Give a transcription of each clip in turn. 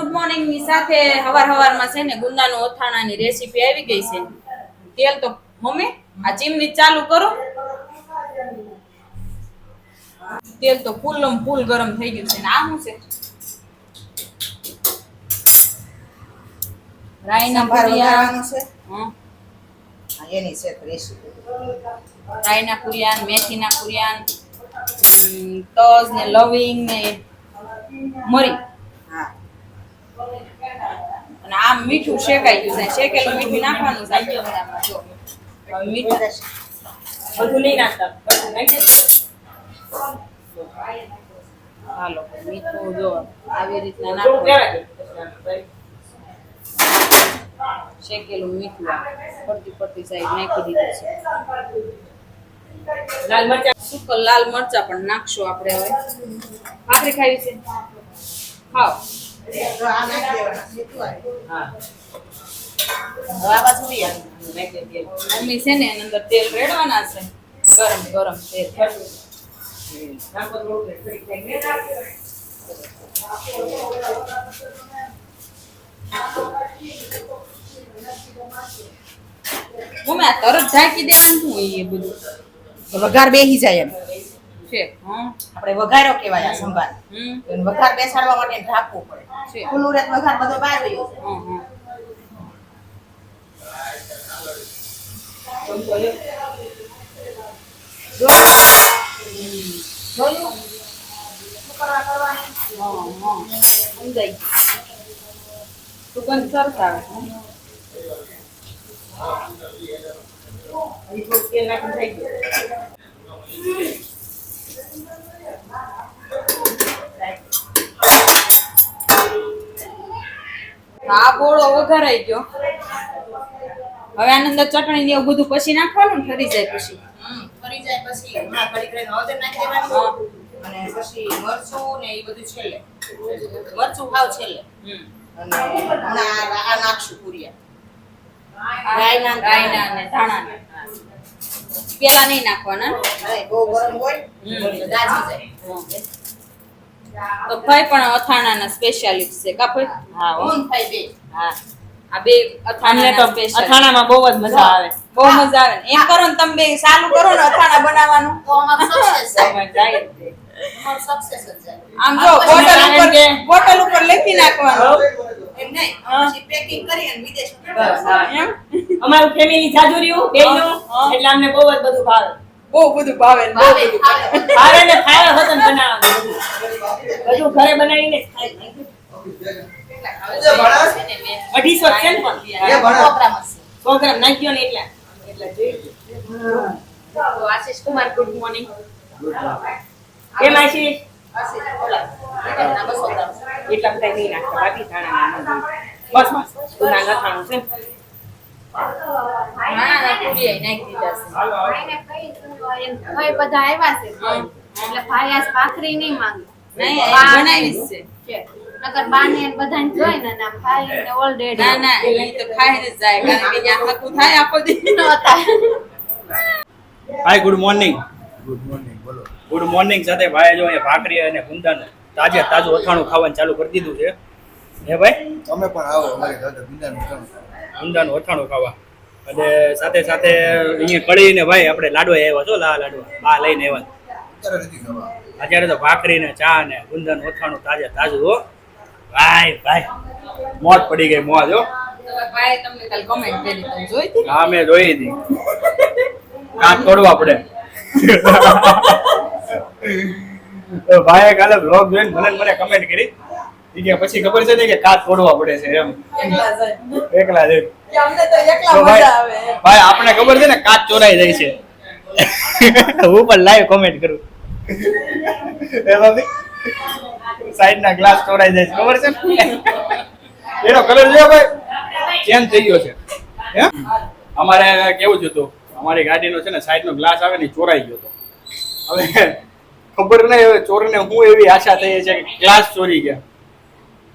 Good morning ની સાથે હવારમાં છે ને ગુંદાનું અથાણાની રેસીપી આવી ગઈ છે. તેલ તો મમ્મી આ ચીમની ચાલુ કરો. તેલ તો ફૂલ ગરમ થઈ ગયું છે ને આ શું છે? રાઈના પૂરિયા છે. એની છે રેસીપી. રાઈના પૂરિયા, મેથીના પૂરિયા, તજ ને લવિંગ ને મરી. હા. અને આમ મીઠું શેકાઈ ગયું છે. શેકેલું મીઠું નાખવાનું છે. હવે મીઠું બધું નહીં નાખતા. બધું નાખી દે. હાલો મીઠું જો આવી રીતના નાખવાનું. શેકેલું મીઠું પડતી સાઈડ નાખી દીધું છે. લાલ મરચા સુકલ લાલ મરચા પણ નાખશું આપણે. હવે ભાખરી ખાવી છે ખાઓ. તો આ નાખી દેવાના સીધું આવે. હા હવે આ બાજુ બી નાખી દે. મમ્મી છે ને એની અંદર તેલ રેડવાના છે. ગરમ તેલ. નાખો થોડું થોડી ખાઈ મમ્મી આ તરત ઢાંકી દેવાનું શું હોય એ બધું વઘાર બેસી જાય એમ છે? હા આપણે વઘારો કહેવાય આ સંભાર. વઘાર બેસાડવા માટે ઢાંકવું પડે. છે. ખુલ્લું રહે તો વઘાર બધો બહાર વયો જાય. જોયું? શું કરવાનું? સમજાય. સુગંધ સરસ આવે છે. હજી થોડું તેલ નાખીને થઈ ગયું. આ બોળો વઘારાઈ ગયો. હવે આની અંદર ચટણી ને એવું બધું પછી નાખવાનું ને ઠરી જાય પછી. ફરી જાય પછી હમણાં ઘડીક રહીને હળદર નાખી દેવાની. અને પછી મરચું ને એ બધું છેલ્લે. મરચું ખાવ છેલ્લે. અને હમણાં આ નાખશું પૂરિયા. રાયના ને ધાણા ને પેલા નહીં નાખવાના. નહીં, બહુ ગરમ હોય તો દાજી જાય. તો ભાઈ પણ અથાણાના સ્પેશિયાલિસ્ટ છે કા ભાઈ? હા ઓન થાય બે. હા આ બે અથાણાના સ્પેશિયલ. અથાણામાં બહુ જ મજા આવે. બહુ મજા આવે ને. એમ કરો ને તમે બે ચાલુ કરો ને અથાણા બનાવવાનું. તો અમારું સક્સેસ જાય. જાય જ તે. અમારું સક્સેસ જ જાય. આમ જો બોટલ ઉપર લખી નાખવાનું. એમ નહીં, પછી પેકિંગ કરી અને વિદેશ બસ, હા. એમ અમારું ફેમિલી જાજુ રહ્યું બેયનું, એટલે અમને બહુ જ બધું ભાવે. બહુ બધું ભાવે ને બહુ બધું ભાવે. ભાવે ને ખાવા વતન બનાવવાનું બધું ઘરે બનાવીને જ ખાય. 250 છે ને પણ 100 ગ્રામ નાખ્યો ને એટલે તો આશીષ કુમાર ગુડ મોર્નિંગ. કેમ આશીષ? એટલા એટલા બધા નહીં નાખતા બાકી ધાણા બસ ગુના લખાણું છે. નાના પૂરી નાખી દીધા ભાઈ બધા આવ્યા છે એટલે ભાઈ આજ ભાખરી નહીં માંગે. નહીં બનાવી છે. નકર બાને બધાને જોઈ ને ના ભાઈ ને ઓલરેડી ના ના એ તો ખાઈને જ જાય કારણ કે ત્યાં હકું થાય આખો દી. Hi good morning. Good morning બોલો. ગુડ મોર્નિંગ સાથે ભાઈ જો અહીંયા ભાખરી અને ગુંદાનું તાજું અથાણું ખાવાનું ચાલુ કરી દીધું છે. હે ભાઈ? તમે પણ આવો અમારી સાથે ગુંદાનું અથાણું ખાવા. અને સાથે સાથે અહીંયા કઢી ને ભાઈ આપણે લાડવા આવ્યા છો લાડવા બા લઈને આવ્યા. અત્યારે નથી ખબર. અત્યારે તો ભાખરી ને ચા ને ગુંદાનું અથાણું તાજું હો ભાઈ મોજ પડી ગઈ મોજ હો. ભાઈ તમને કાલ કમેન્ટ કરી તમે જોઈ હતી? હા મેં જોઈ હતી. કાચ તોડવા પડે. તો ભાઈએ કાલે બ્લોગ જોઈને મને કમેન્ટ કરી કે પછી ખબર છે ને કે કાચ તોડવા પડે છે એમ. એકલા જ. અમને તો એકલા તો મજા આવે. ભાઈ આપણે ખબર છે ને કાચ ચોરાઈ જાય છે. હું પણ લાઈવ કોમેન્ટ કરું. એ બાબી સાઈડ ના ગ્લાસ ચોરાઈ જાય છે ખબર છે ને? એનો કલર જો ભાઈ ચેન્જ થઈ ગયો છે. હે અમારે કેવું જ હતું અમારી ગાડીનો છે ને સાઈડ નો ગ્લાસ આવે ને ચોરાઈ ગયો હતો. હવે ખબર નહીં હવે ચોરને હું એવી આશા થઈ છે કે ગ્લાસ ચોરી ગયા.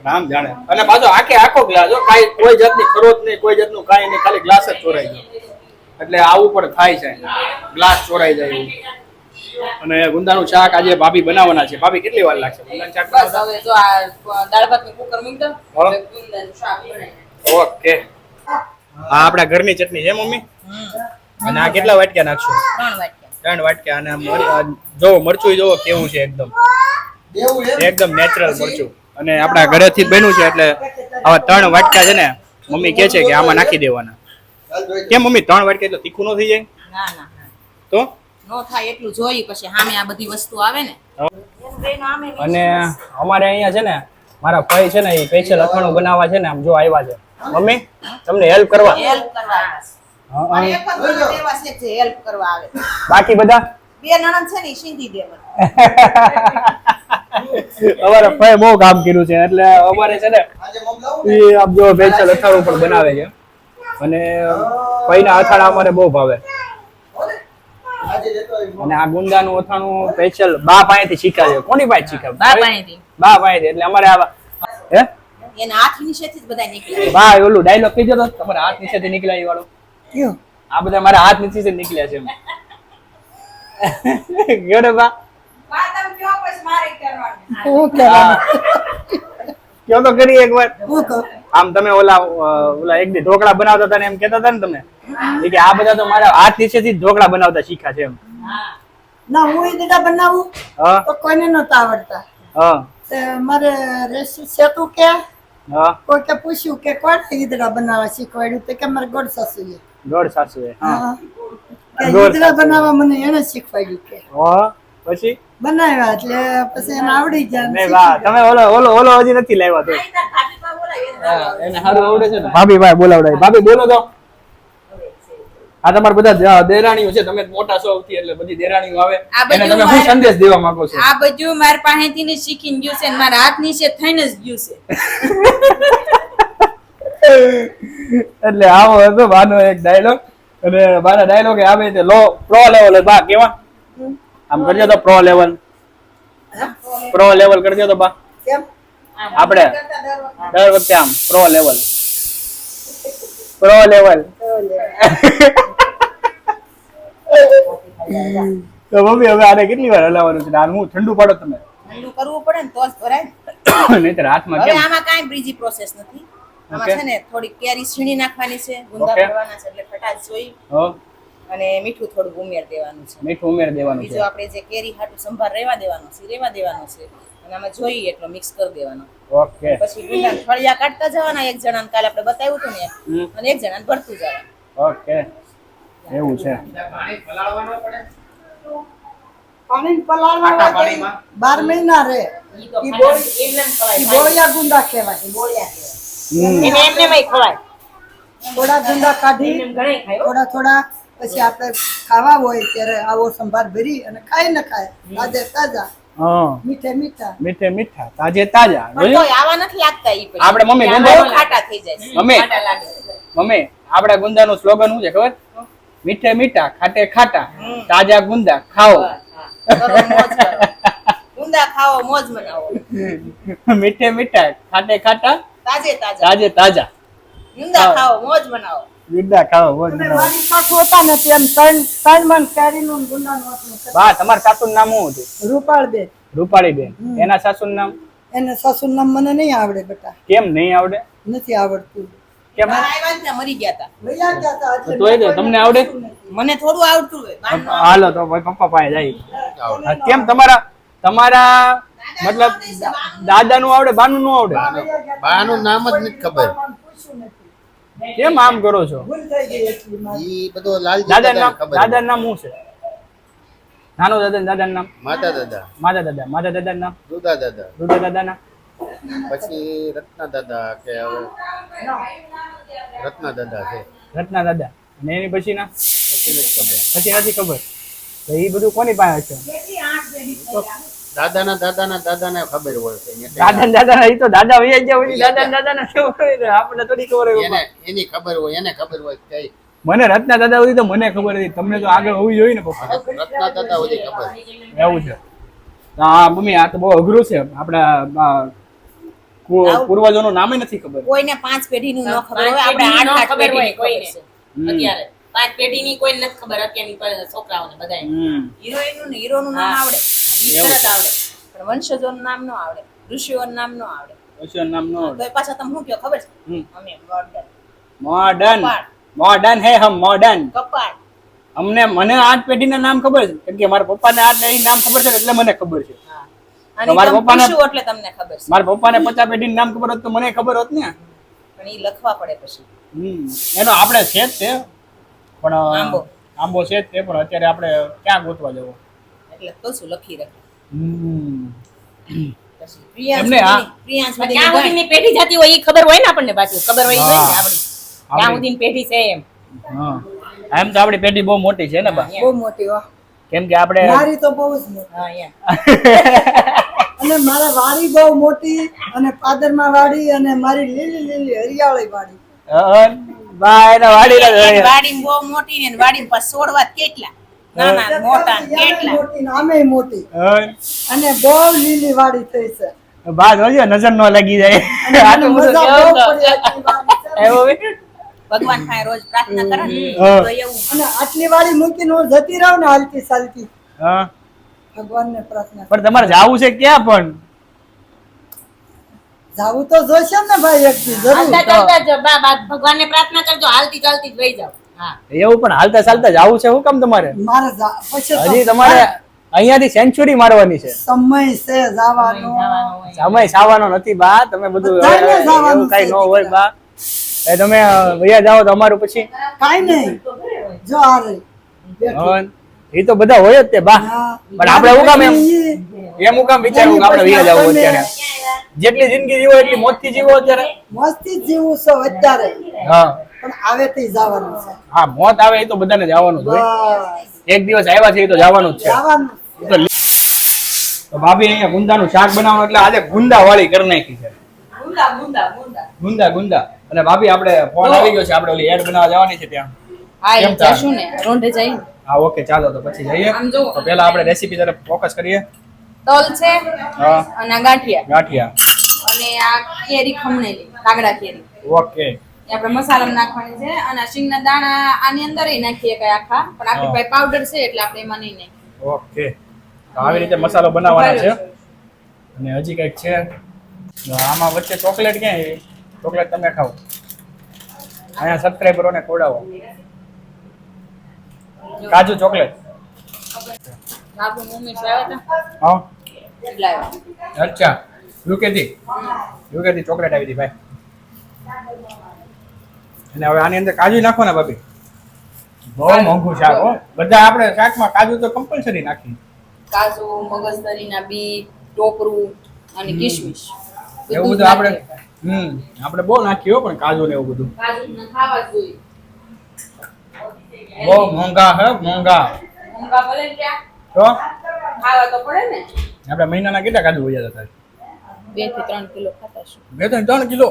રામ જાણે. અને પાછો આખો ગ્લાસ હો, કાઈ કોઈ જાતની ખરોચ નહીં, કોઈ જાતનું કાઈ નહીં, ખાલી ગ્લાસ જ ચોરાઈ ગયો. એટલે આવું પણ થાય છે, ગ્લાસ ચોરાઈ જાય એવું. અને ગુંદાનું શાક આજે ભાભી બનાવવાના છે. ભાભી કેટલી વાર લાગશે ગુંદાનું શાક બસ બનાવતા? હવે જો આ દાળ ભાત નું કુકર મૂકી દો હા. હવે ગુંદાનું શાક બનાવી. ઓકે આ આપણા ઘરની ચટણી છે મમ્મી. અને આ કેટલા વાટક્યા નાખશું? 3 વાટકા 3 વાટક્યા. અને જોવો મરચું જોવો કેવું છે એકદમ એકદમ નેચરલ મરચું. અને આપણા ઘરેથી જ બન્યું છે એટલે આવા 3 વાટકા છે ને મમ્મી કહે છે કે આમાં નાખી દેવાના. કેમ મમ્મી 3 વાટકા એટલે તીખું ન થઈ જાય? ના ના તો નો થાય એટલું જોઈ પછી સામે આ બધી વસ્તુ આવે ને અને અમારે અહીંયા છે ને મારા ભાઈ છે ને એ સ્પેશિયલ અથાણું બનાવવા છે ને આમ જો આવ્યા છે. મમ્મી તમને હેલ્પ કરવા? હેલ્પ કરવા આવે હા, પણ હા. એક જ નણંદ એવા છે જે હેલ્પ કરવા આવે બાકી બધા 2 નણંદ છે ને ઈ સિંધી દેવા અમારા ભાઈ બહુ કામ કર્યું છે એટલે અમારે છે ને એ આમ જો સ્પેશિયલ અથાણું પણ બનાવે છે. અને ભાઈના અથાણા અમારે બહુ ભાવે. અને આ ગુંદાનું અથાણું સ્પેશિયલ બા પાસેથી શીખ્યા છે. કોની પાસે શીખ્યા? બા પાસેથી. બા પાસેથી. એટલે અમારે આવા હે એના હાથ નીચેથી જ બધા નીકળે બા ઓલું ડાયલોગ કીધો તો તમારા હાથ નીચેથી નીકળ્યા એ વાળો કયો? આ બધા મારા હાથ નીચેથી નીકળ્યા છે એમ. ગયો ને બા? બા તમે કયો પછી મારે કરવાનું. હું કહેવાનું? કયો તો કરી એકવાર. હું કહું? આમ તમે ઓલા એક દી ઢોકળા બનાવતા હતા ને એમ કહેતા હતા ને તમે એ કે આ બધા તો મારા હાથ નીચેથી જ ઢોકળા બનાવતા શીખ્યા છે એમ. ના હું ઈદડા બનાવું હા તો કોઈને નહોતા આવડતા. હા તે મારે રેસી સેતુ કે હા કોઈ કે પૂછ્યું કે કોને ઈદડા બનાવવા શીખવાડ્યું તો કે મારે ગોળ સાસુએ. દોઢ સાસુએ. હા હા. કે ગોળ ઈદડા બનાવવા મને એને શીખવાડ્યું કે હા પછી બનાવ્યા એટલે પછી એને આવડી ગયા ને નહીં વાહ તમે ઓલો ઓલો ઓલો હજી નથી લાવ્યા તો હા, એને સારું આવડે છે ને ભાભી ભાઈ બોલાવડાય. ભાભી બોલો તો. આ તમારા બધા દેરાણીઓ છે તમે મોટા છો સૌથી એટલે બધી દેરાણીઓ આવે આ એને બધું તમે શું મારે- સંદેશ દેવા માંગો છો? આ બધું મારા પાસેથી ને શીખીને ગયું છે ને મારા હાથ નીચે થઈને જ ગયું છે. એટલે આવો હતો બાનો એક ડાયલોગ. અને બાના ડાયલોગ આવે તે લો પ્રો લેવલ બા કેવા આમ કરજો તો પ્રો લેવલ કરજો તો બા કેમ આપણે દર વખતે આમ પ્રો લેવલ તો મમ્મી હવે આને કેટલી વાર હલાવવાનું છે? આને હું ઠંડુ પાડો તમે ઠંડુ કરવું પડે ને તો જ ભરાય નહીતર હાથમાં હવે કેમ? આમાં કાંઈ બીજી પ્રોસેસ નથી આમાં Okay. છે ને થોડી કેરી છીણી નાખવાની છે ગુંદા Okay. ભરવાના છે એટલે ખટાશ જોઈ હો અને મીઠું થોડું ઉમેર દેવાનું છે મીઠું ઉમેર દેવાનું બીજું છે. આપણે જે કેરી હાટું સંભાર રહેવા દેવાનો છે અને આમાં જોઈએ એટલો મિક્સ કરી દેવાનો ઓકે પછી ગુંદાના ફળિયા કાઢતા જવાના એક જણાને કાલે આપણે બતાવ્યું હતું ને હમ. અને એક જણાને ભરતું જવાનું ઓકે એવું છે. પાણી પલાળવા આટા હોય પાણીમાં? તો 12 મહિના રહે. ઈ તો ઈ ખાટા બોળી- એમને એમ ખવાય. ઈ બોળિયા ગુંદા કહેવાય. બોળિયા કહેવાય. હમ. એને એમનેમય ખવાય થોડા ગુંદા કાઢી એમને એમ ઘણાય ખાય હો. થોડા થોડા પછી આપણે ખાવા હોય ત્યારે આવો સંભાર ભરી અને ખાઈ ન ખાય તાજે તાજા હા મીઠે મીઠા મીઠે મીઠા તાજે તાજા પણ જોયું? તોય આવા નથી લાગતા ઈ પછી. આપણે મમ્મી ઈ ગુંદા- બહુ ખાટા થઈ જાય મમ્મી. ખાટા લાગે મમ્મી આપડા ગુંદાનું સ્લોગન શું છે ખબર? મીઠે મીઠા ખાટે ખાટા તાજા ગુંદા ખાઓ. હા, કરો મોજ કરો. ગુંદા ખાઓ મોજ મનાવો મીઠે મીઠા ખાટે ખાટા તાજે તાજા તાજે તાજા ગુંદા ખાઓ મોજ મનાવો ગુંદા ખાઓ બોલ અને મારી સાસુ હતા ને તેમ ત્રણ મણ કેરીનું ને ગુંદાનું આટલું કરતા. બા તમારા સાસુનું નામ શું હતું? રૂપાળબેન રૂપાળીબેન. એના સાસુનું નામ એને સાસુનું નામ મને નહીં આવડે બેટા કેમ નહીં આવડે? નથી આવડતું કેમ? બા આવ્યા ને ત્યાં મરી ગયા હતા વયા ગયા તા એટલે તોય તો તમને આવડે? મને થોડું આવડતું હોય બારનું હાલો તો ભાઈ પપ્પા પાસે જાય. કેમ તમારા મતલબ દાદાનું આવડે બાનું નું આવડે? બાનું નામ જ નથી ખબર. પૂછ્યું નથી. કેમ આમ કરો છો? ભૂલ થઈ ગઈ એટલી મારી. ઈ બધો લાલજી દાદાનું દાદાને નામ ખબર. દાદાનું નામ શું છે? નાનો દાદાનું નામ? માતા દાદા, માતા દાદાનું નામ? દુદા દાદા, દુધા દાદાના? પછી રત્ના દાદા કે હવે રત્ના દાદા છે. રત્ના દાદા. અને એની પછીના? પછી નથી ખબર. પછી નથી ખબર. તો એ બધું કોની પાસે છે? દાદાને ખબર હોય છે. દાદા એ તો દાદા વૈયા ગયા હોય દાદા કેવું હોય ને આપણને થોડી ખબર હોય એને પપ્પા. એની ખબર હોય, એને ખબર હોય કઈ મને રત્ના દાદા હોય તો મને ખબર હતી, તમને તો આગળ હોવી જોઈએ ને પપ્પા. રત્ના દાદા સુધી ખબર. એવું છે. હા મમ્મી આ તો બહુ અઘરું છે. આપણા પૂર્વજોનું નામે નથી ખબર. કોઈને 5 પેઢીનું ન ખબર હોય આપણે 8 ખબર હોય પેઢીની કોઈને ખબર છે અત્યારે પાંચ પેઢીની કોઈ નથી ખબર અત્યારની છોકરાઓને બધાય હિરોઈનનું ને હીરોનું નામ હા. આવડે ઈ તરત આવડે પણ વંશજોનું નામ ન આવડે ઋષિઓનું નામ ન આવડે ઓછું નામ નો તો પાછા તમે શું કહો ખબર છે હમ. અમે મોડર્ન મોડર્ન કપાળ. મોડર્ન હે હમ મોડર્ન કપાળ મને 8 પેઢીના નામ ખબર છે કેમ કે મારા પપ્પાને 8 પેઢી નામ ખબર છે એટલે મને ખબર છે હા અને મારા તમે પપ્પાને- પૂછ્યું એટલે તમને ખબર છે મારા પપ્પાને 50 પેઢીનું નામ ખબર હોત તો મને ખબર હોત ને પણ ઈ લખવા પડે પછી એનો આપણે છે જ તે પણ આંબો. આંબો છે જ તે પણ અત્યારે આપણે ક્યાં ગોતવા જવો એટલે કહું છું લખી રાખો હમ. પછી પ્રિયાંશ એમને આ- સુધીની- પ્રિયાંશ ક્યાં સુધીની સુધીની પેઢી જતી હોય એ ખબર હોય ને આપણને પાછું ખબર હોય ઈ હોય ને હા. આપણી ક્યાં સુધીની પેઢી છે એમ હા એમ તો આપણી પેઢી બહુ મોટી છે ને બા બહુ મોટી હો કેમ કે આપણે મારી તો બહુ જ મોટી હા અહીંયા અને મારા વાડી બહુ મોટી અને પાદરમાં વાડી અને મારી લીલી લીલી હરિયાળી વાડી બા એના વાડીના જ હોય. વાડીમાં બહુ મોટી ને વાડીમાં પાછા છોડવા કેટલા નાના મોટા ને કેટલા મોટી ને આમેય મોટી હા. અને બહુ લીલી વાડી થઈ છે બા જોજો નજર ન લાગી જાય અને મને આટલું બધું મજા બહુ કેવું પડી આટલી વાડી છે. એવું હોય? ભગવાન પાસે રોજ પ્રાર્થના કરે ને હા. તો એવું અને આટલી વાડી મૂકીને હું જતી રહું ને હાલતી ચાલતી હા ભગવાનને પ્રાર્થના પણ તમારે જાવું છે ક્યાં પણ જાવું તો જોશે ને ભાઈ એક દી જરૂર હાલતા ચાલતા જ ભગવાનને પ્રાર્થના કરજો હાલતી ચાલતી જ વહી જાવ હા એવું પણ હાલતા ચાલતા જાવું છે શું કામ તમારે મારે પછી તો હજી તમારે અહીંયાથી સેન્ચુરી મારવાની છે સમય છે જવાનો સમય સાવાનો નથી બા તમે બધું બધાને જવાનું એવું કઈ છે ન હોય બા એ તમે વયા જાઓ તો અમારું પછી કાઈ નહીં જો આ રહી બેઠી. એ તો બધા હોય જ તે બા હા. પણ આપણે હું કામ એમ ઈ એમ હું કામ વિચારવું કે આપણે વયા જાવ અત્યારે જેટલી જિંદગી જીવો એટલી મોજથી જીવો અત્યારે મસ્તી જ જીવું છો અત્યારે હા પણ આવે તે જવાનું છે હા મોત આવે એ તો બધાને જવાનું જ હોય બસ એક દિવસ આવ્યા છે એ તો જવાનું જ છે જવાનું એ તો તો ભાભી અહીંયા ગુંદાનું શાક બનાવવાનું એટલે આજે ગુંદા વાળી કરી નાખી છે ગુંદા ગુંદા ગુંદા ગુંદા ગુંદા અને ભાભી આપણે ફોન આવી ગયો છે આપણે ઓલી એડ બનાવવા જવાની છે ત્યાં હા કેમ એ ચાલે? જશું ને રોંઢે જઈને હા ઓકે ચાલો તો પછી જઈએ આમ જુઓ. તો પહેલા આપણે રેસીપી તરફ ફોકસ કરીએ તલ છે હા અને આ ગાંઠિયા ગાંઠિયા અને આ કેરી ખમણેલી કાગડા કેરી ઓકે એ આપણે મસાલામાં નાખવાની છે અને આ શીંગના દાણા આની અંદર નાખીએ કઈ આખા પણ આપણી પાસે પાવડર છે એટલે આપણે એમાં નહીં નાખીએ ઓકે તો આવી રીતે મસાલો બનાવવાનો છે અને હજી કંઈક છે તો આમાં વચ્ચે ચોકલેટ ક્યાં ચોકલેટ તમે ખાઓ અહીંયા સબસ્ક્રાઈબરોને ખવડાવો કાજુ ચોકલેટ આપણું મમ્મી આવ્યા હતા હા એટલે આવ્યા અચ્છા યુકેથી ચોકલેટ આવી હતી ભાઈ અને હવે આની અંદર કાજુ નાખો ને ભાભી બહુ મોંઘું શાક હો બધા આપણે શાકમાં કાજુ તો કમ્પલસરી નાખી કાજુ મગજતરીના બી ટોપરું અને કિશમિશ એવું બધું આપણે આપણે બહુ નાખ્યું હો પણ કાજુ ને એવું બધું કાજુ ખાવા જ જોઈએ બહુ મોંઘા હે મોંઘા મોંઘા ભલે ને ત્યાં તો ખાવા તો પડે ને આપણે મહિનાના કેટલા કાજુ વયા જતા 2 થી 3 કિલો ખાતા છું 2 થી 3 કિલો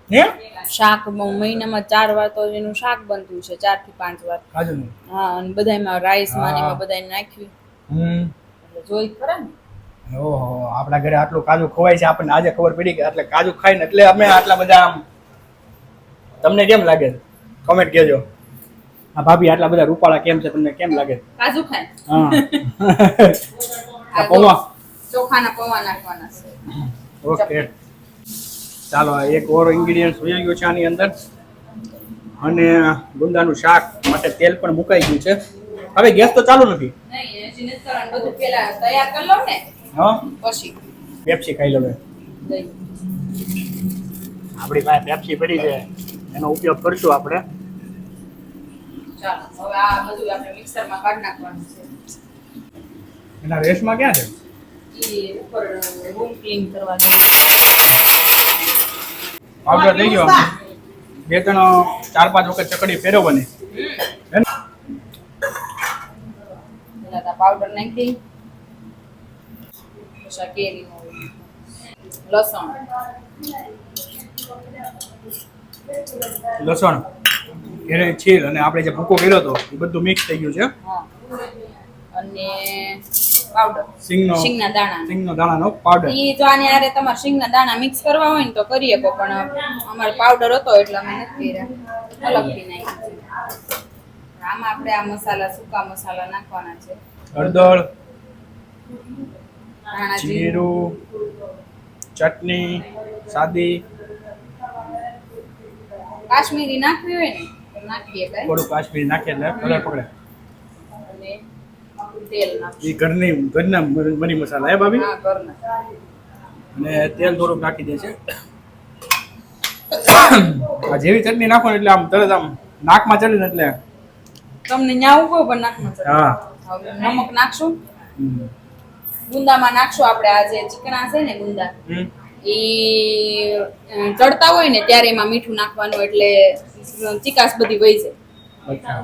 હે શાક મહિનામાં 4 વાર તો એનું શાક બનતું છે 4 થી 5 વાર કાજુ નું હા અને બધાયમાં રાઈસ માં ને હા. એમાં બધાય નાખ્યું એટલે જોઈ ખરા ને ઓહો આપણા ઘરે આટલું કાજુ ખવાય છે આપણને આજે ખબર પડી કે એટલે કાજુ ખાઈને એટલે અમે આટલા બધા આમ તમને કેમ લાગે કોમેન્ટ કહેજો આ ભાભી આટલા બધા રૂપાળા કેમ છે તમને કેમ લાગે કાજુ ખાય હા આ આ પૌવા ચોખાના પૌવા નાખવાના છે ઓકે ચાલો આ એક ઓર ઇન્ગ્રેડિયન્ટ હોઈ ગયો છે આની અંદર અને ગુંદાનું શાક માટે તેલ પણ મુકાઈ ગયું છે હવે ગેસ તો ચાલુ નથી નહીં એસી નથી કરવાનું બધું પેલા તૈયાર કરી લઉં ને હા પછી પેપ્સી ખાઈ લો દહીં આપણી પાસે પેપ્સી પડી છે એનો ઉપયોગ કરશું આપણે ચાલો હવે આ બધું આપણે મિક્સરમાં કાઢી નાખવાનું છે એના રેસમાં ક્યાં છે ઈ ઉપર રૂમ ક્લીન કરવા દે પાવડર થઈ ગયો 2-3 4-5 વખત ચકડી ફેરવવાની પેલા તો પાવડર નાખી પછી આ કેરીનું લસણ લસણ એને છીલ અને આપણે જે ભૂકો કર્યો હતો એ બધું મિક્સ થઈ ગયું છે હા અને પાવડર સિંગનો શીંગના દાણાનો પાવડર ઈ જો આને આરે તમારે શીંગના દાણા મિક્સ કરવા હોય ને તો કરી શકો પણ અમારે પાવડર હતો એટલે અમે નથી કર્યા અલગથી નાખી આમાં આપણે આ મસાલા સૂકા મસાલા નાખવાના છે. હળદર, ધાણા જીરું, જીરું, ચટણી સાદી, કાશ્મીરી નાખવી હોય ને તો નાખીએ કઈ. થોડું કાશ્મીરી નાખીએ એટલે કલર પકડે. અને તેલ નાખીએ. એ ઘરના મરી મસાલા હે ભાભી. હા, ઘરના. અને તેલ થોડુંક નાખી દે છે. આ જેવી ચટણી નાખો ને એટલે આમ તરત આમ નાકમાં ચડે ને એટલે તમને ન્યા ઉભો પણ નાખવું છે. હા. હવે નમક નાખશું. હમ. ગુંદામાં નાખશું આપણે આ જે ચીકણા છે ને ગુંદા હમ. ઈ ચડતા હોય ને ત્યારે એમાં મીઠું નાખવાનું એટલે ચીકાશ બધી વહી જાય. અચ્છા.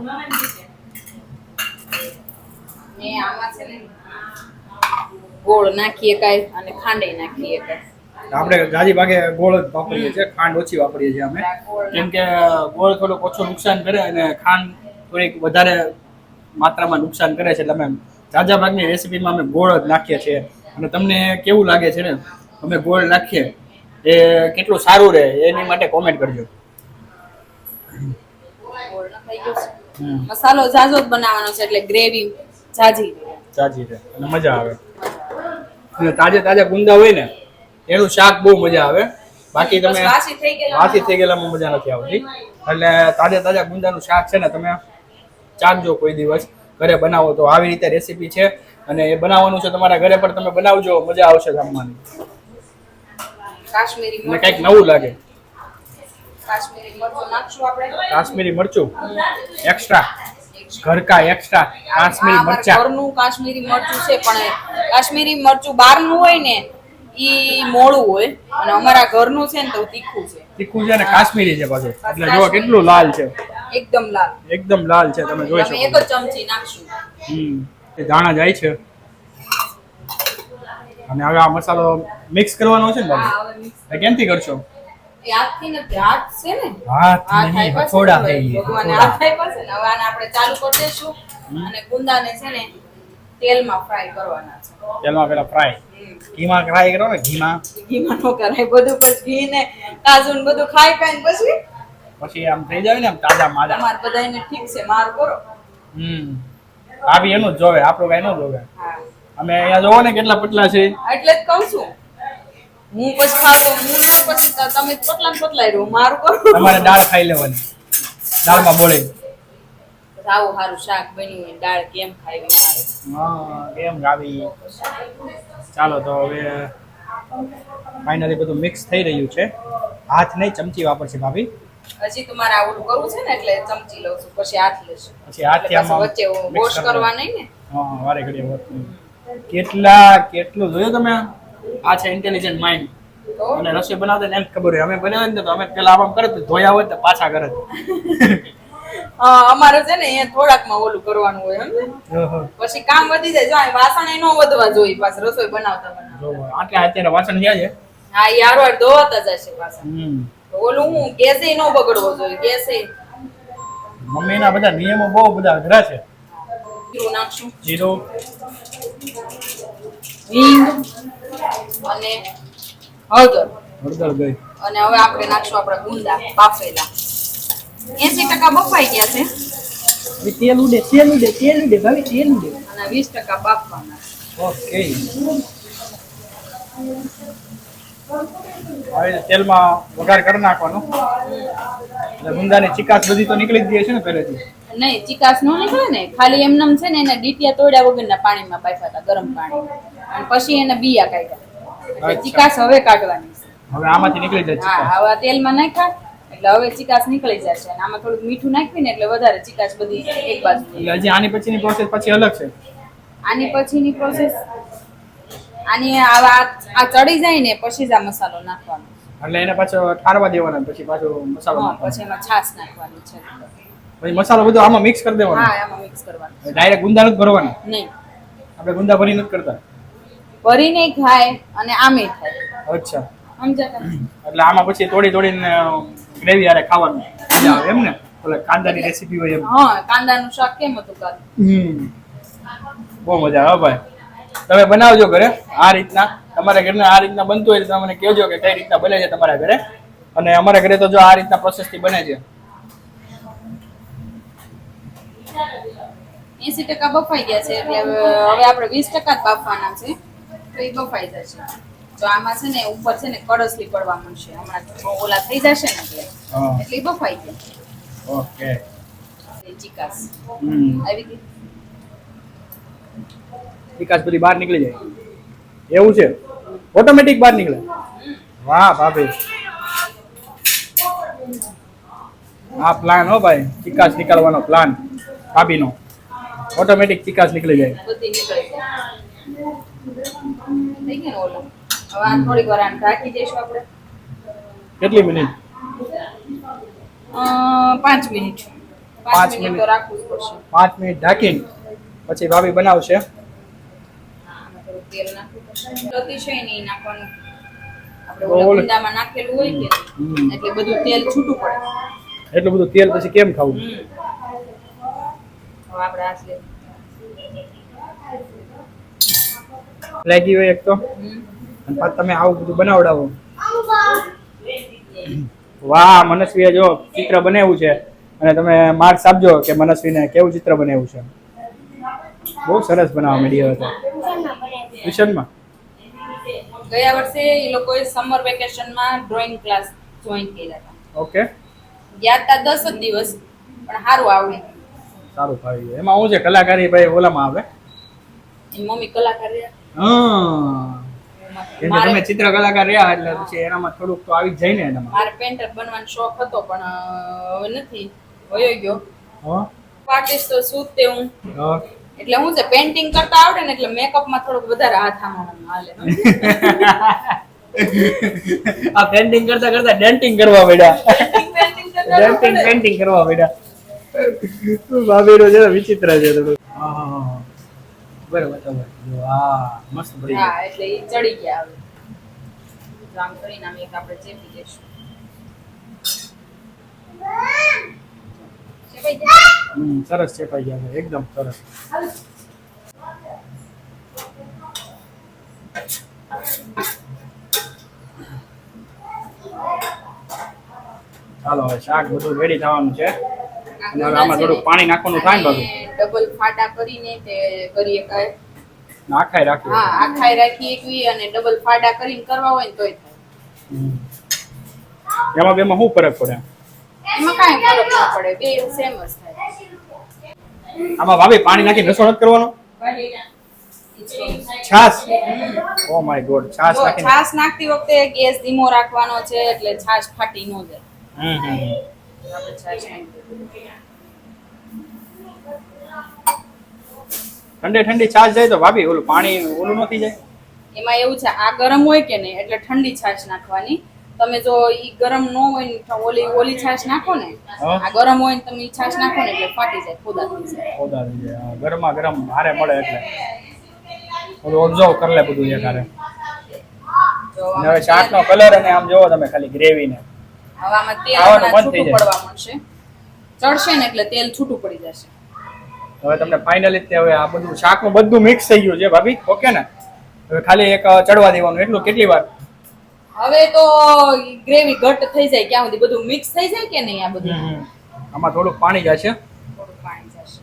ને આમાં છે ને ગોળ નાખીએ કાંઈ અને ખાંડે નાખીએ કાંઈ. આપણે ગાજી ભાગે ગોળ જ વાપરીએ છીએ, ખાંડ ઓછી વાપરીએ છીએ અમે, કેમ કે ગોળ થોડોક ઓછો નુકસાન કરે અને ખાંડ થોડીક વધારે માત્રામાં નુકસાન કરે છે, એટલે અમે ઝાઝા ભાગની રેસીપીમાં અમે ગોળ જ નાખીએ છીએ. અને તમને કેવું લાગે છે ને અમે ગોળ નાખીએ એ કેટલું સારું રહે એની માટે કોમેન્ટ કરજો. ગોળ નખાઈ ગયો છે. મસાલો ઝાઝો જ બનાવવાનો છે એટલે ગ્રેવી ઝાઝી. ઝાઝી રહે અને મજા આવે. અને તાજા ગુંદા હોય ને એનું શાક બહુ મજા આવે. બાકી બસ તમે વાસી થઈ ગયેલા વાસી થઈ ગયેલામાં મજા નથી આવતી. એટલે તાજા ગુંદાનું શાક છે ને તમે ચાખજો કોઈ દિવસ, ઘરે બનાવો તો આવી રીતે રેસીપી છે અને એ બનાવવાનું છે તમારા ઘરે પણ તમે બનાવજો, મજા આવશે જમવાની કાશ્મીરી અને મરચું. કંઈક નવું લાગે. કાશ્મીરી મરચું નાખશું આપણે. કાશ્મીરી મરચું એક્સ્ટ્રા, ઘરકા એક્સ્ટ્રા કાશ્મીરી આ અમારા મરચા. ઘરનું કાશ્મીરી મરચું છે પણ કાશ્મીરી મરચું બહારનું હોય ને ઈ મોળું હોય અને અમારા ઘરનું છે ને તો તીખું છે. તીખું છે ને કાશ્મીરી છે પાછું, એટલે જો કેટલું લાલ છે, એકદમ લાલ. એકદમ લાલ છે, તમે જોઈ અમે એક શકો. જ ચમચી નાખશું. એ દાણા જાય છે અને હવે આ મસાલો મિક્સ કરવાનો છે ને હા, બાબુ? હવે mix. એ કેમથી કરશો? એ હાથથી નથી, હાથ છે ને હાથ હાથ નહીં, આપ્યા છે હથોડા ને, કહીએ, ભગવાને હથોડા. હાથ આપ્યા છે ને હવે આને આપણે ચાલુ કરી દઈશું અને ગુંદાને છે ને તેલમાં ફ્રાય કરવાના છે. તેલમાં પેલા ફ્રાય, ઘીમાં ફ્રાય કરો ને, ઘીમાં. ઘીમાં નો કરાય બધું, પછી ઘી ને કાજુ ને બધું ખાઈ ખાઈને પછી આમ થઈ જાય ને આમ તાજા માજા. તમારે બધાને ઠીક છે મારું કરો. ભાભી એનું જ જોવે, આપણું કઈ ન જોવે. હા, અમે અહીંયા જોવો ને કેટલા પતલા છે. એટલે જ કહું છું હું પછી ખાતો હું ને પછી તમે પતલા ને પતલા રહ્યો મારું કરો. તમારે દાળ ખાઈ લેવાની, દાળમાં બોળે. આવું સારું શાક બન્યું હોય દાળ કેમ ખાવી મારે. હા, કેમ ગાવી. ચાલો તો હવે ફાઇનલી બધું મિક્સ થઈ રહ્યું છે. હાથ નહીં, ચમચી વાપરશે ભાભી. હજી તમારે આ ઓલું કરવું છે ને એટલે ચમચી લઉં છું પછી હાથ લેશું. પછી હાથથી એટલે આમાં પછી વચ્ચે mix વોશ કરી કરવા નહીં ને. હા, વારે ઘડીએ વર્તવું. કેટલું જોયું તમે? આ છે ઇન્ટેલિજન્ટ માઇન્ડ. તો અને રસોઈ બનાવતા ને એમ ખબર હોય, અમે બનાવીએ ને તો અમે પેલા આમ કરે ધોયા હોય તો પાછા કરે. અમારે છે ને અહીંયા થોડાકમાં ઓલું કરવાનું હોય સમજે? પછી કામ વધી જાય. જો આ વાસણ ય ન વધવા જોઈએ પાછું રસોઈ બનાવતા બનાવતા. આટલા અત્યારે વાસણ થયા છે. હા, ઈ હારવાર ધોવાતા જશે પાછા. તો ઓલું હું ગેસે ય ન બગડવો જોઈએ. ગેસે મમ્મીના બધા નિયમો બહુ બધા અઘરા છે. જીરું નાખશું, જીરું, હિંગ અને હળદર. હળદર ગઈ. અને હવે આપણે નાખશું આપણા ગુંદા બાફેલા. 80% બફાઈ ગયા છે તેલ ઉડે ભાઈ, તેલ ઉડે. અને 20% બાફવાના. ઓકે. હવે તેલમાં વઘાર કરી નાખવાનો. એટલે ગુંદાની ચીકાશ બધી તો નીકળી જ જાય છે ને પહેલેથી. નહીં, ચીકાશ નો નીકળે ને, ખાલી એમનેમ છે ને એને ડીટિયા તોડ્યા વગરના પાણીમાં બાફ્યા હતા, ગરમ પાણી, અને પછી એને બીયા કાઢ્યા. એટલે ચીકાશ હવે કાઢવાની છે. હવે આમાંથી નીકળી જાય હા, ચીકાશ. હવે તેલમાં નાખ્યા એટલે હવે ચીકાશ નીકળી જશે અને આમાં થોડુંક મીઠું નાખીને એટલે વધારે ચીકાશ બધી એક બાજુ. એટલે હજી આની પછીની પ્રોસેસ પછી અલગ છે. આની પછીની પ્રોસેસ આની આ ચડી જાય ને પછી જ આ મસાલો નાખવાનો. એટલે એને પાછો ઠારવા દેવાના, પછી પાછો મસાલો હા, નાખવાનો. પછી એમાં છાશ નાખવાની છે. પછી મસાલો બધો આમાં મિક્સ કરી દેવાનો. હા, એમાં મિક્સ કરવાનું. ડાયરેક્ટ ગુંદા નથી ભરવાના. નહીં, આપણે ગુંદા ભરી નથી કરતા. ભરીને ખાય અને આમે થાય. અચ્છા, સમજાતા? એટલે આમાં પછી તોડીને ગ્રેવી આરે ખાવાનું મજા આવે એમ ને? ઓલા કાંદાની રેસીપી હોય એમ. હા, કાંદાનું શાક કેમ હતું કાલ? બહુ મજા આવે ભાઈ. તમે બનાવજો ઘરે આ રીતના, તમારા ઘરના આ રીતના બનતું હોય તો મને કહેજો કે કઈ રીતના બને છે તમારા ઘરે. અને અમારા ઘરે તો જો આ રીતના પ્રોસેસથી બને છે. 80% બફાઈ ગયા છે એટલે હવે આપણે 20% જ બાફવાના છે તો એ બફાઈ જશે. તો આમાં છે ને ઉપર છે ને કડસલી પડવા મળશે હમણાં ઓલા થઈ જશે ને એટલે હા એટલે ઈ બફાઈ ગયા ઓકે એ ચીકાસ હમ આવી ગઈ. વિકાસ બધી બહાર નીકળી જાય એવું છે ઓટોમેટિક બહાર નીકળે વાહ ભાભી આ પ્લાન હો ભાઈ ચિકાસ નીકળવાનો પ્લાન ભાભીનો ઓટોમેટિક ચિકાસ નીકળી જાય બધી નીકળી ગઈ. થઈ ગયું ને ઓલું. હવે આ થોડીક વાર આને ઢાંકી દઈશું આપણે કેટલી મિનિટ 5 મિનિટ. 5 પાંચ મિનિટ મિનિટ. તો રાખવું જ પડશે. 5 મિનિટ ઢાંકીને પછી ભાભી બનાવશે આમાં થોડું તેલ નાખવું પડશે. અતિશય નહીં નાખવાનું. આપણે ઓલું. ઓલા કુંડામાં નાખેલું હોય કે હમ. એટલે બધું તેલ છૂટું પડે. એટલું બધું તેલ પછી કેમ ખાવું હવે આપણે આ છે. લાગી હોય એક તો અને પાછું તમે આવું બધું બનાવડાવો વાહ મનસ્વીએ જો ચિત્ર બનાવ્યું છે અને તમે માર્ક્સ આપજો કે મનસ્વીને કેવું ચિત્ર બનાવ્યું છે બહુ સરસ બનાવવા માંડ્યો હતો ટ્યુશનમાં ગયા વર્ષે એ લોકોએ સમર વેકેશનમાં ડ્રોઈંગ ક્લાસ જોઈન કર્યા હતા. ઓકે ગયા હતા 10 જ દિવસ પણ સારું આવડે. સારું ફાવી ગયું એમાં હું છે કલાકારી ભાઈ ઓલામાં આવે એની મમ્મી કલાકાર રહ્યા. હા કેમ કે તમે ચિત્ર કલાકાર રહ્યા એટલે પછી એનામાં થોડુંક તો આવી જ જાય ને એનામાં મારે પેન્ટર બનવાનો શોખ હતો પણ હવે નથી વયો ગયો. હા આર્ટિસ્ટ તો શું તે હું હા. એટલે હું છે પેઇન્ટિંગ કરતા આવડે ને એટલે મેકઅપમાં થોડુંક વધારે હાથ આમાં હાલે. આ પેન્ટિંગ કરતા કરતા ડેન્ટિંગ કરવા પડ્યા ડેન્ટિંગ પેન્ટિંગ કરવા પડ્યા ભાભીનો છે વિચિત્ર છે થોડું હા બરાબર બરાબર વાહ મસ્ત પડી ગયું. હા એટલે ઈ ચડી ગયા હવે. આમ કરીને આમ એક આપણે ચેપી દઈશું. ચેપાઈ ગયા? સરસ ચેપાઈ ગયા છે એકદમ સરસ ચાલો હવે શાક બધું રેડી થવાનું છે અને હવે આમાં થોડું પાણી નાખવાનું થાય ને ભાભી ડબલ ફાટા કરીને તે કરીએ કાંઈ. નાખાય રાખીએ હા આખાઈ રાખી એકવી અને ડબલ ફાડા કરીને કરવા હોય ને તોય થાય. હમ. એમાં બેમાં શું ફરક પડે એમાં કાંઈ ફરક ના પડે બે સેમ જ થાય. આમાં ભાભી પાણી નાખી રસો નથી કરવાનો છાસ ઓ માય ગોડ છાસ જો નાખીને છાશ નાખતી વખતે ગેસ ધીમો રાખવાનો છે એટલે છાશ ફાટી ન જાય. હમ હમ આપણે છાશ નાખી. ઠંડી ઠંડી છાશ જાય તો ભાભી ઓલું પાણી ઓલું નથી જાય એમાં એવું છે આ ગરમ હોય કે નહીં એટલે ઠંડી છાશ નાખવાની. તમે જો ઈ ગરમ ન હોય ને તો ઓલી છાશ નાખો ને હા. આ ગરમ હોય ને તમે ઈ છાશ નાખો ને એટલે ફાટી જાય ખોદા થઈ જાય. ઓદા થઈ જાય હા, ગરમા ગરમ હારે મળે એટલે ઓલું ઓબ્ઝર્વ કરી લે બધું એક હારે જો અને હવે આમાં શાકનો તેલ- કલર અને આમ જોવો તમે ખાલી ગ્રેવી ને હવે આમાં તેલ ખાવાનું હમણાં બંધ થઈ છૂટું જાય. પડવા મળશે. ચડશે ને એટલે તેલ છૂટું પડી જશે. હવે તમને ફાઇનલી હવે આ બધું શાકનું બધું મિક્સ થઈ ગયું છે ભાભી ઓકે ને હવે ખાલી એક ચડવા દેવાનું એટલું કેટલી વાર હવે તો ગ્રેવી ઘટ થઈ જાય ક્યાં સુધી બધું મિક્સ થઈ જાય કે નહીં આ બધું આમાં થોડુંક પાણી જશે થોડું પાણી જશે.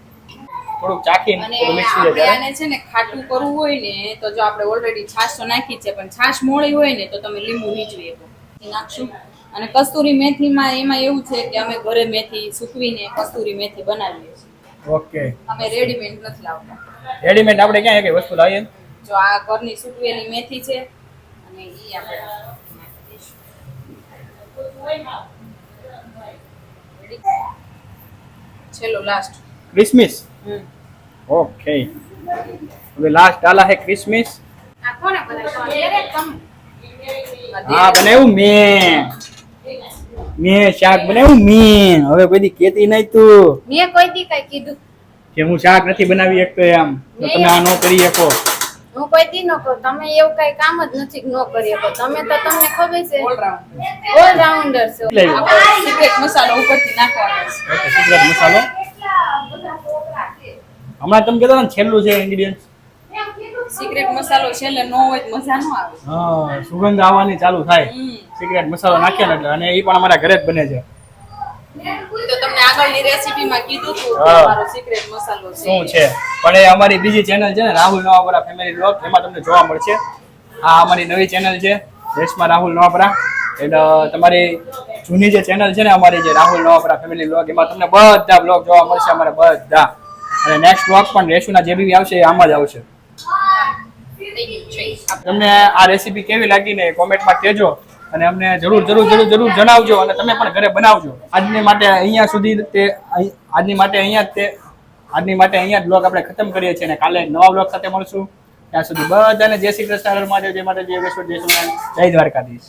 થોડુંક ચાખીને અને થોડું મિક્સ થઈ આપણે જાય આને છે ને ખાટું કરવું હોય ને તો જો આપણે ઓલરેડી છાશ તો નાખી છે પણ છાશ મોળી હોય ને તો તમે લીંબુ નીચવી શકો. એ નાખશું અને કસ્તુરી મેથીમાં એમાં એવું છે કે અમે ઘરે મેથી સૂકવીને કસ્તુરી મેથી બનાવીએ છીએ. ઓકે અમે રેડીમેડ નથી લાવતા. રેડીમેડ આપણે ક્યાં એક વસ્તુ લાવીએ જો આ ઘરની સૂકવેલી મેથી છે અને ઈ આપણે નાખી દઈશું. Ready? છેલ્લો લાસ્ટ. ક્રિસમિસ ઓકે હવે લાસ્ટ ડાલા હે ક્રિસમિસ આ કોને બનાવ્યું? તમે હા બનાવ્યું મેં શાક બનાવ્યું મેં હવે કોઈ દી કેતી નહીં તું મેં કોઈ દી કઈ કીધું કે હું શાક નથી બનાવી શકતો એમ તો તમે આ ન કરી શકો હું કોઈ દી ન કરું. તમે એવું કઈ કામ જ નથી ન કરી શકો. તમે તો તમને ખબર છે ઓલરાઉન્ડ ઓલરાઉન્ડર છો. એટલે આપણે સિક્રેટ મસાલો ઉપરથી નાખવાનો છે. ઓકે સિક્રેટ મસાલો હમણાં તમે કહેતા ને છેલ્લું છે ઇન્ગ્રેડિયન્ટ સિક્રેટ મસાલો છેલ્લે ન હોય તો મજા ન આવે. હા સુગંધ આવવાની ચાલુ થાય સિક્રેટ મસાલો નાખ્યા ને એટલે અને એ પણ અમારા ઘરે જ બને છે તો તમને આગળ આગળની રેસીપીમાં કીધું હતું કે હા. મારો સિક્રેટ મસાલો શું છે પણ એ અમારી બીજી ચેનલ છે ને રાહુલ નવાપરા ફેમિલી બ્લોગ એમાં તમને જોવા મળશે. આ અમારી નવી ચેનલ છે રેશમા રાહુલ નવાપરા. એટલે તમારી જૂની જે ચેનલ છે ને અમારી જે રાહુલ નવાપરા ફેમિલી બ્લોગ એમાં તમને બધા બ્લોગ જોવા મળશે અમારે બધા. અને નેક્સ્ટ બ્લોગ પણ રેશુના જે બી આવશે એ આમાં જ આવશે. તમને આ રેસીપી કેવી લાગી ને કોમેન્ટમાં કહેજો અને અમને જરૂર જણાવજો અને તમે પણ ઘરે બનાવજો. આજની માટે અહીંયા જ બ્લોગ આપણે ખતમ કરીએ છીએ અને કાલે નવા બ્લોગ સાથે મળશું. ત્યાં સુધી બધાને જય શ્રી કૃષ્ણ, હર મહાદેવ, જય માતાજી, જય દ્વારકાધીશ.